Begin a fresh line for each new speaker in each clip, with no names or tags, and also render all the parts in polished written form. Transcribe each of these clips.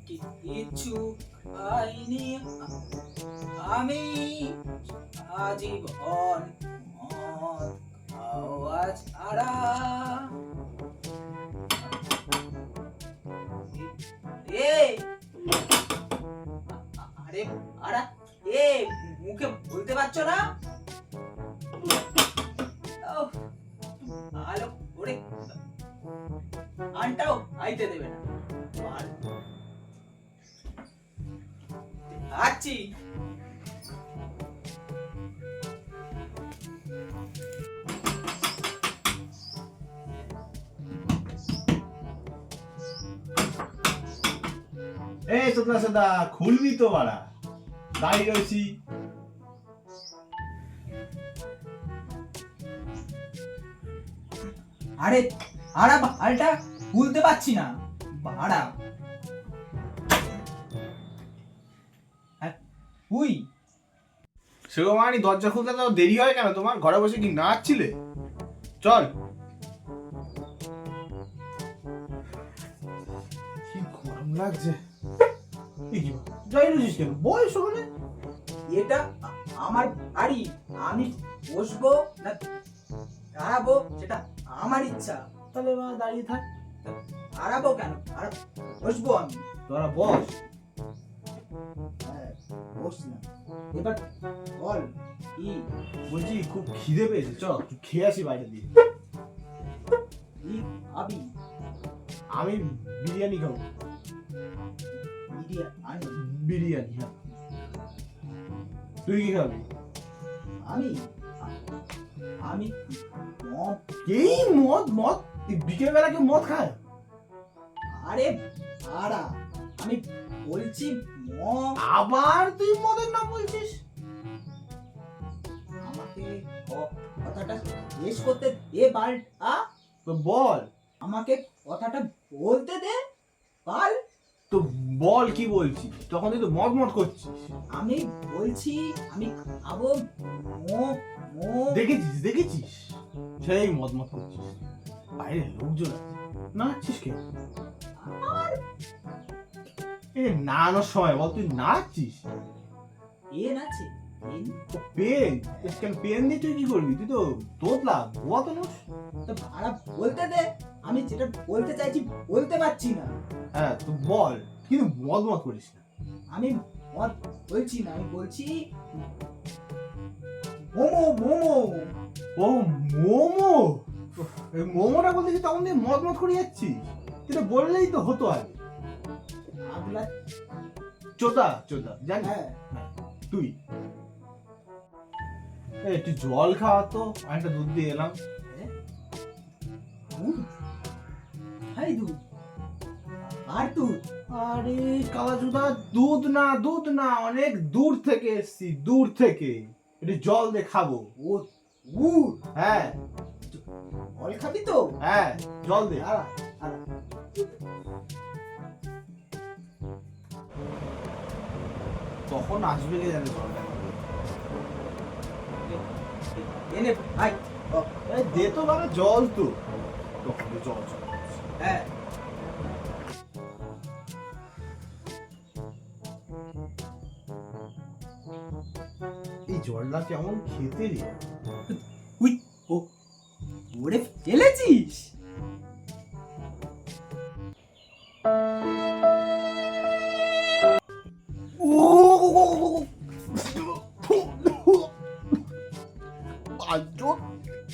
কিছু খাইনি আমি আজীবন মদ খাওয়া ছাড়া। এ আরে আরে এ মুখে বলতে পারছো না? আলো ওরে আনটাও আইতে দেবে না। আচ্ছি
এই তোতলা সাদা খুলবি তো বাড়া, দাঁড়িয়ে রয়েছি।
আরে আড়া আলটা খুলতে পারছি না ভাড়া। উই
সেরকম দরজা খুলতে তো দেরি হয় কেন তোমার? ঘরে বসে কি নাচছিলে? চল। কি গরম লাগছে। যাই রয়েছিস কেন? বয়স ওখানে।
এটা আমার বাড়ি, আমি বসবো না দাঁড়াবো সেটা আমার ইচ্ছা।
তাহলে দাঁড়িয়ে থাক।
দাঁড়াবো কেন? আর বসবো আমি।
তোরা বস।
হ্যাঁ বসলাম, এবার বল কি
বলছি খুব খিদে পেয়েছে, চ তুই খেয়ে আসি বাইরে দিয়ে।
কি খাবি?
আমি বিরিয়ানি খাবো। বিরিয়ানি, হ্যাঁ। তুই কি খাবি?
আমি আমি মদ।
এই মদ? মদ বিকেল বেলা কেউ মদ খায়?
আরে আড়া আমি বলছি মদ।
আবার তুই মদের নাম বলছিস?
আমাকে কথাটা শেষ করতে দে বালটা।
তো বল।
আমাকে কথাটা বলতে দে বাল।
তো বল কি বলছিস? তখন তুই তো মদ মদ করছিস।
আমি বলছি আমি খাবো মদ।
দেখেছিস সেই মদ মদ করছিস। বাইরে লোকজন আছে, নাচছিস কেন?
আর
এই নাচানোর সময় বল তুই নাচছিস।
পেন আছে?
পেন? কেন পেন দিয়ে তুই কি করবি? তুই তো তোতলা গোয়া তো নোস।
তো ভাড়া বলতে দে, আমি যেটা বলতে চাইছি বলতে পারছি না।
হ্যাঁ তো বল, কিন্তু মদ মদ করিস না।
আমি মদ বলছি না, আমি বলছি মোমো মোমো।
ও মোমো। এই মোমোটা বলতে কি তখন দিয়ে মদ মদ করে যাচ্ছিস? কিন্তু বললেই তো হতো আগে।
আগলা
চোদা চোদা জানি।
হ্যাঁ
তুই একটু জল খাওয়া তো, একটা দুধ দিয়ে এলাম।
দুধ খাই দুধ আর দুধ।
আরে কালা চোদা, দুধ না অনেক দূর থেকে এসছি, দূর থেকে। একটু জল দিয়ে খাবো।
ও দুধ?
হ্যাঁ
জল খাবি তো?
হ্যাঁ জল দে।
আড়া আড়া
কখন আসবে কে জানে জলটা।
এনে ভাই।
এই দে তো মানে জল তো। কখন জল জল।
হ্যাঁ
এই জলটা কেমন খেতে রে।
উই ও ওরে ফেলেছিস?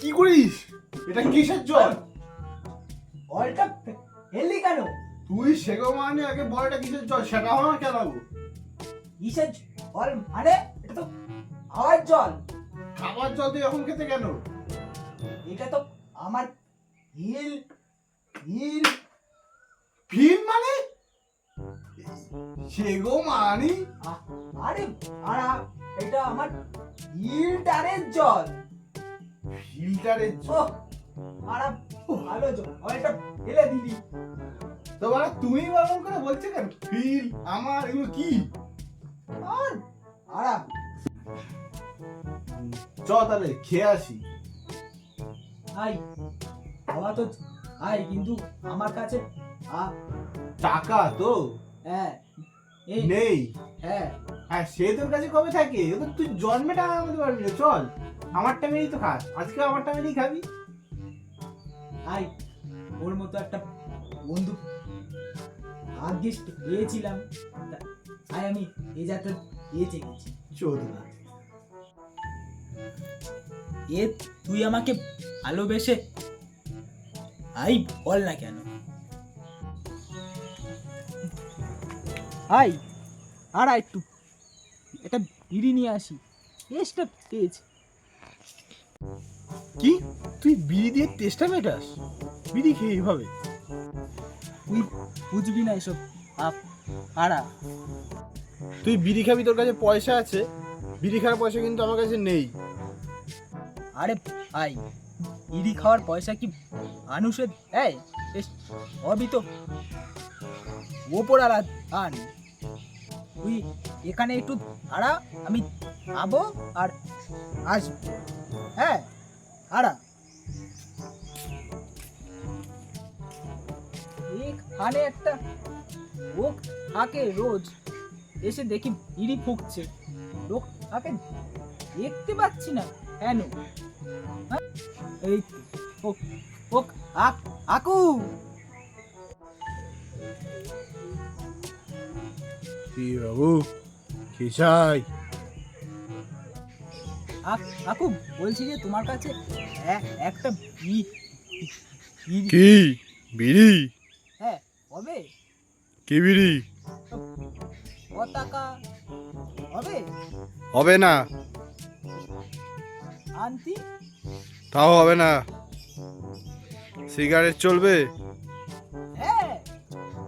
কি করিস? এটা কিসের জল?
জলটা ফেললি কেন?
তুই সেগো মানে আগে বল এটা কিসের জল, সেটা আমার কেন?
কিসের জল মানে? এটা তো খাওয়ার জল।
খাবার জল তুই এখন খেতে কেন?
এটা তো আমার হিল হিল।
ফিল মানে? সেগো মানি?
আরে আড়া এটা আমার ফিল্টারের জল।
ফিল্টারের
ও
জল?
আড়া ভালো জল, জলটা ফেলে দিলি।
তো মানে তুমি বারণ করে বলছে কেন ফিল আমার? এগুলো কি?
আর আড়া
চ তাহলে খেয়ে আসি।
ভাই বাবা তো ভাই, কিন্তু আমার কাছে
টাকা তো
হ্যাঁ এই
নেই?
হ্যাঁ
হ্যাঁ, সে তোর কাছে কবে থাকে? ও তো তুই জন্মে টাকা আমাদের পারবি না। চল, আমারটা মেরেই তো খাস, আজকে আমারটা মেরেই খাবি।
আই ওর মতো একটা বন্ধু ভাগ্যিস পেয়েছিলাম, তাই আমি এই যাত্রা পেয়েছে গেছি।
চোদ না।
এ তুই আমাকে ভালোবেসে আই বল না কেন? আই আর একটু এটা বিড়ি নিয়ে আসি, টেস্টটা পেয়েছি।
কি, তুই বিড়ি দিয়ে তেষ্টা মেটাস? বিড়ি খেয়ে এইভাবে?
তুই বুঝবি না এসব আড়া।
তুই বিড়ি খাবি, তোর কাছে পয়সা আছে, বিড়ি খাওয়ার পয়সা কিন্তু আমার কাছে নেই।
আরে ভাই, বিড়ি খাওয়ার পয়সা কি মানুষের দেয়? সবই তো ওপরওয়ালা দান। তুই এখানে একটু দাঁড়া, আমি খাবো আর আসবো। হ্যাঁ দাঁড়া, এখানে একটা লোক থাকে রোজ, এসে দেখি বিড়ি ফুঁকছে, লোক তাকে দেখতে পাচ্ছি না কেন? হ্যাঁ? এই তো, ও আকু।
কি বাবু, কি চাই?
আকু, বলছি যে তোমার কাছে একটা
কি বিড়ি?
হ্যাঁ হবে?
কি বিড়ি?
পতাকা হবে?
হবে না।
আনতি?
তাও হবে না। সিগারেট চলবে?
হ্যাঁ,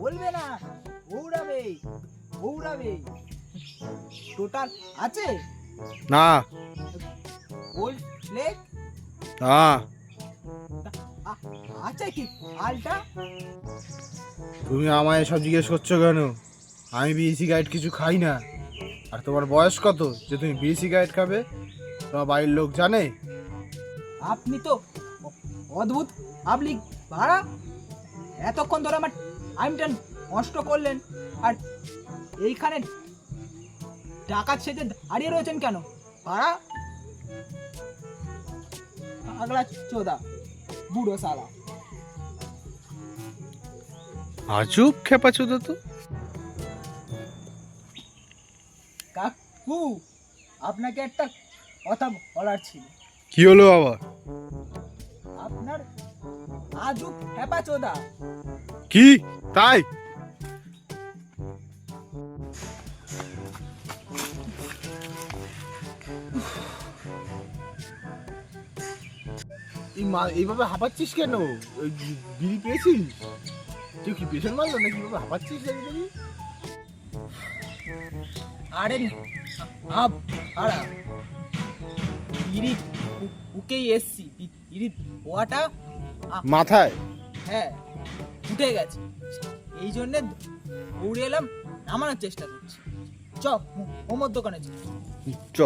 বলবে না, ওড়াবে ওড়াবে। টোটাল আছে?
না।
গোল্ড ফ্লেক
না।
আছে কি? আলটা?
তুমি আমায় এসব জিজ্ঞেস করছো কেন? আমি বিড়ি সিগারেট কিছু খাই না। আর তোমার বয়স কত যে তুমি বিড়ি সিগারেট খাবে? তোমার বাড়ির লোক জানে?
আপনি তো অদ্ভুত পাবলিক ভাড়া। এতক্ষণ ধরে আমার টাইমটা নষ্ট করলেন, আর এইখানে ডাকাত সেজে দাঁড়িয়ে রয়েছেন কেন ভাড়া? আগলা চোদা বুড়ো সালা।
আজব খেপা চোদা তো।
কাকু, আপনাকে একটা কথা বলার ছিল।
কি হলো আবার?
আপনার আজব হেপা চোদা।
কি তাই? এইভাবে হাঁপাচ্ছিস কেন? বিড়ি পেয়েছিস? তুই কি পেছন মারলো নাকি? এইভাবে হাঁপাচ্ছিস দেখি?
আরে আড়া বিড়ি উকেই এসছি, বিড়ি পোয়াটা
মাথায়?
হ্যাঁ উঠে গেছে, এই জন্যে দৌড়ে এলাম, নামানোর চেষ্টা করছি। চ ওমর দোকানে চ।
চ।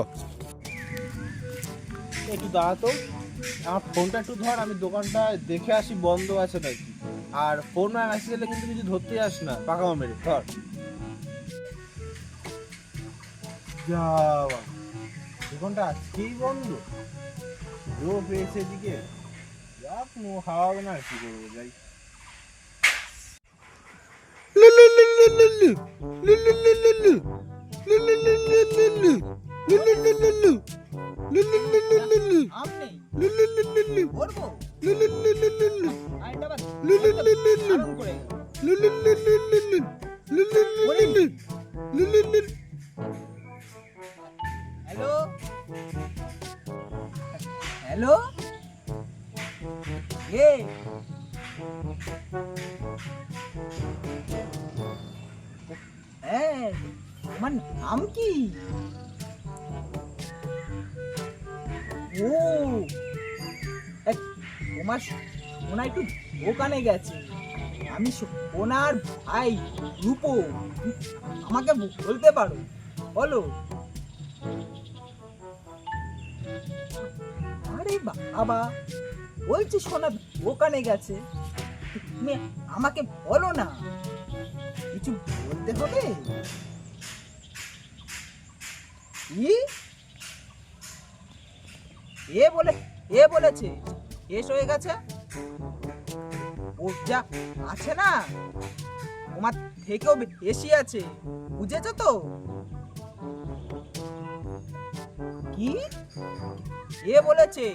একটু দাঁড়া তো, আমার ফোনটা একটু ধর, আমি দোকানটা দেখে আসি বন্ধ আছে নাকি। আর ফোন না মেসেজ এলে কিন্তু কিছু ধরতে যাস না, পাকামা মেরে ধর। যা বাবা, দোকানটা আজকেই বন্ধ। রো পেয়েছে এদিকে, যাক নো খাওয়া হবে না, কি করবো যাই।
আম নেই, করবো আইনটা বাদ আরাম করে হ্যালো হ্যালো এ হ্যাঁ, তোমার নাম কি? ও তোমার সোনা একটু দোকানে গেছে, আমি সোনার ভাই রূপো, আমাকে বলতে পারো, বলো। আরে বাবা, বলছি সোনা দোকানে গেছে, তুমি আমাকে বলো না। কিছু বলতে হবে? কি এ বলেছে শেষ হয়ে গেছে? ও যা আছে না তোমার থেকেও বেশি আছে, বুঝেছো তো? কি এ বলেছে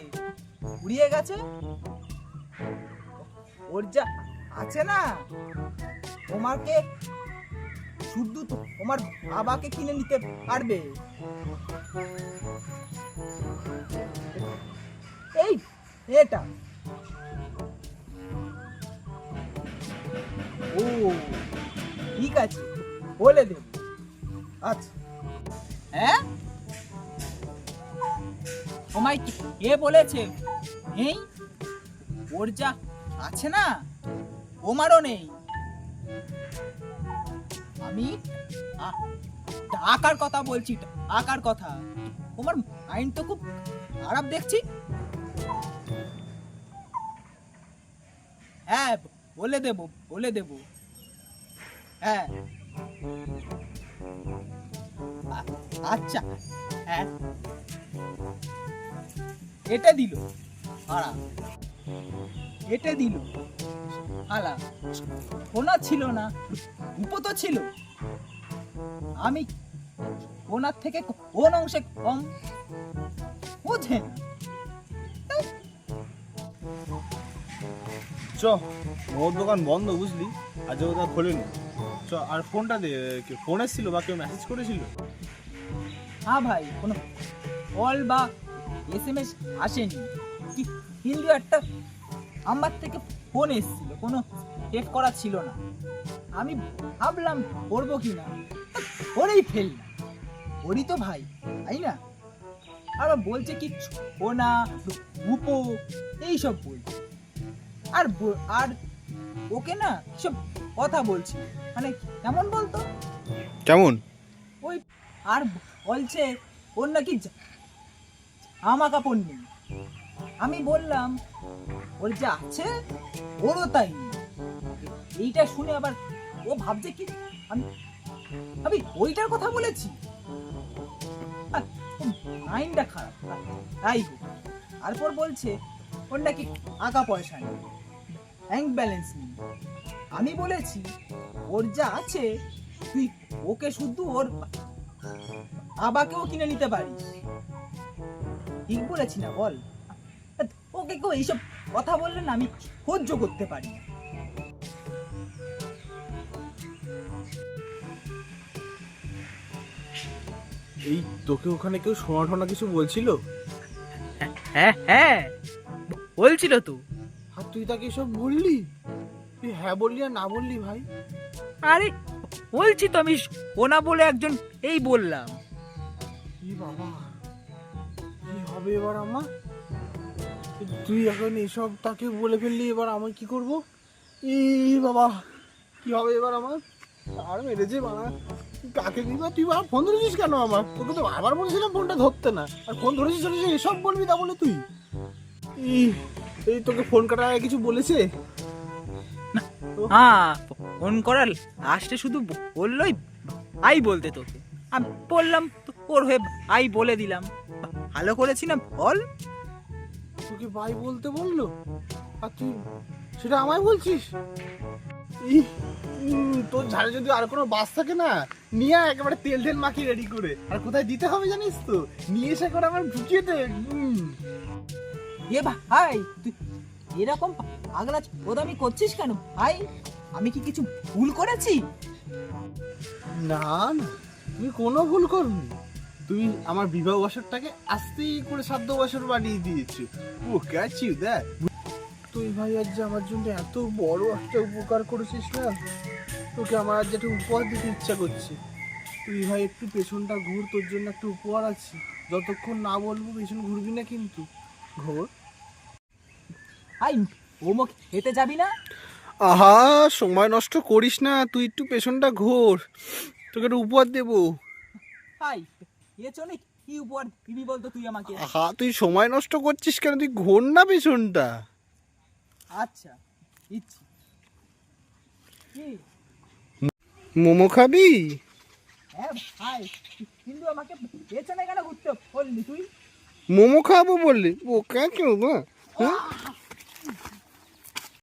উড়িয়ে গেছে? ওর যা আছে না তোমাকে শুধু তোমার বাবাকে কিনে নিতে পারবে। এই এটা ও ঠিক আছে, বলে দেব। আচ্ছা হ্যাঁ, তোমায় কে বলেছে নেই? ওর যা আছে না তোমারও নেই। আমি টাকার কথা বলছি, টাকার কথা। তোমার মাইন্ড তো খুব খারাপ দেখছি। হ্যাঁ বলে দেব। হ্যাঁ আচ্ছা হ্যাঁ, এটা দিল ভাড়া, এটা দিল হালা। ওনা ছিল না, উপ তো ছিল। আমি ওনার থেকে কোন অংশে কম বোঝে না।
চ ওর দোকান বন্ধ বুঝলি, আজ ওটা খোলেনি। চ আর ফোনটা দে, ফোন এসেছিল বা কেউ মেসেজ করেছিল?
হ্যাঁ ভাই, কোনো কল বা SMS আসেনি, কিন্তু একটা আমার থেকে ফোন এসেছিল, কোনো সেভ করা ছিল না। আমি ভাবলাম করবো কি না, করেই ফেললাম। ওরই তো ভাই, তাই না? আর বলছে কি ওনা উপো এইসব বলছে। আর ওকে না সব কথা বলছি, মানে কেমন বলতো,
কেমন?
ওই আর বলছে ওর নাকি জামা কাপড় নেই। আমি বললাম ওর যা আছে ওরও তাই নেই। এইটা শুনে আবার ও ভাবছে কি আমি আমি ওইটার কথা বলেছি। মাইন্ডটা খারাপ, তাই হোক। তারপর বলছে ওর নাকি টাকা পয়সা নেই, ব্যাংক ব্যালেন্স নেই। আমি বলেছি ওর যা আছে তুই ওকে শুধু ওর বাবাকেও কিনে নিতে পারিস। ঠিক বলেছি না বল? ওকে কেউ এইসব কথা বললে না আমি সহ্য করতে পারি না।
এই তোকে ওখানে কেউ সোনা টোনা কিছু বলছিল?
হ্যাঁ হ্যাঁ বলছিল তো।
আর তুই তাকে সব বললি? তুই হ্যাঁ বললি আর না বললি ভাই?
আরে বলছি তো, আমি ওনা বলে একজন এই বললাম।
কি বাবা, কি হবে এবার আমার? তুই এখন এসব তাকে বলে ফেললি, এবার আমি কি করব? বাবা, কি হবে এবার আমার? আর মেরেছে বাবা, কাকে দিবা? তুই আর ফোন ধরেছিস কেন আমার? তোকে তো আবার বলেছিলাম ফোনটা ধরতে না, আর ফোন ধরেছিস ধরেছিস এসব বলবি তা বলে তুই? এই তোকে ফোন কাটার আগে কিছু বলেছে?
হ্যাঁ, ফোন করার লাস্টে শুধু বললোই আই বলতে তোকে। আমি বললাম ওর হয়ে আই বলে দিলাম। ভালো করেছি না বল?
তোকে ভাই বলতে বললো আর তুই সেটা আমায় বলছিস? ই, তোর ঝাড়ে যদি আর কোনো বাস থাকে না, নিয়ে আয় একেবারে তেল টেল মাখিয়ে রেডি করে। আর কোথায় দিতে হবে জানিস তো? নিয়ে এসে করে আমার ঢুকিয়ে দে।
এ ভাই তুই এরকম পাগলা ওদামি করছিস কেন ভাই? আমি কি কিছু ভুল করেছি?
না না, তুমি কোনো ভুল করনি। তুমি আমার বিবাহ বছরটাকে আস্তেই করে 7 বছর বাড়িয়ে দিয়েছো। ও ক্যাচ ইউ দ্যাট। তুই ভাই আজ যে আমার জন্য এত বড় একটা উপকার করেছিস না, তোকে আমার আজ একটা উপহার দিতে ইচ্ছা করছে। তুই ভাই একটু পেছনটা ঘুর, তোর জন্য একটা উপহার আছে। যতক্ষণ না বলবো পেছন ঘুরবি না কিন্তু। ঘোর।
ভাই ওমো খেতে যাবি না?
আহা, সময় নষ্ট করিস না, তুই একটু পেছনটা ঘোর, তোকে একটা উপহার দেবো।
ভাই পেছনে কি উপহার দিবি বলতো তুই আমাকে?
আহা, তুই সময় নষ্ট করছিস কেন? তুই ঘোর না পেছনটা।
আচ্ছা দিচ্ছি। কি
মোমো খাবি?
হ্যাঁ ভাই, কিন্তু আমাকে পেছনে কেন ঘুরতে বললি তুই?
মোমো খাবো বললি? বোকা কেউ না? হ্যাঁ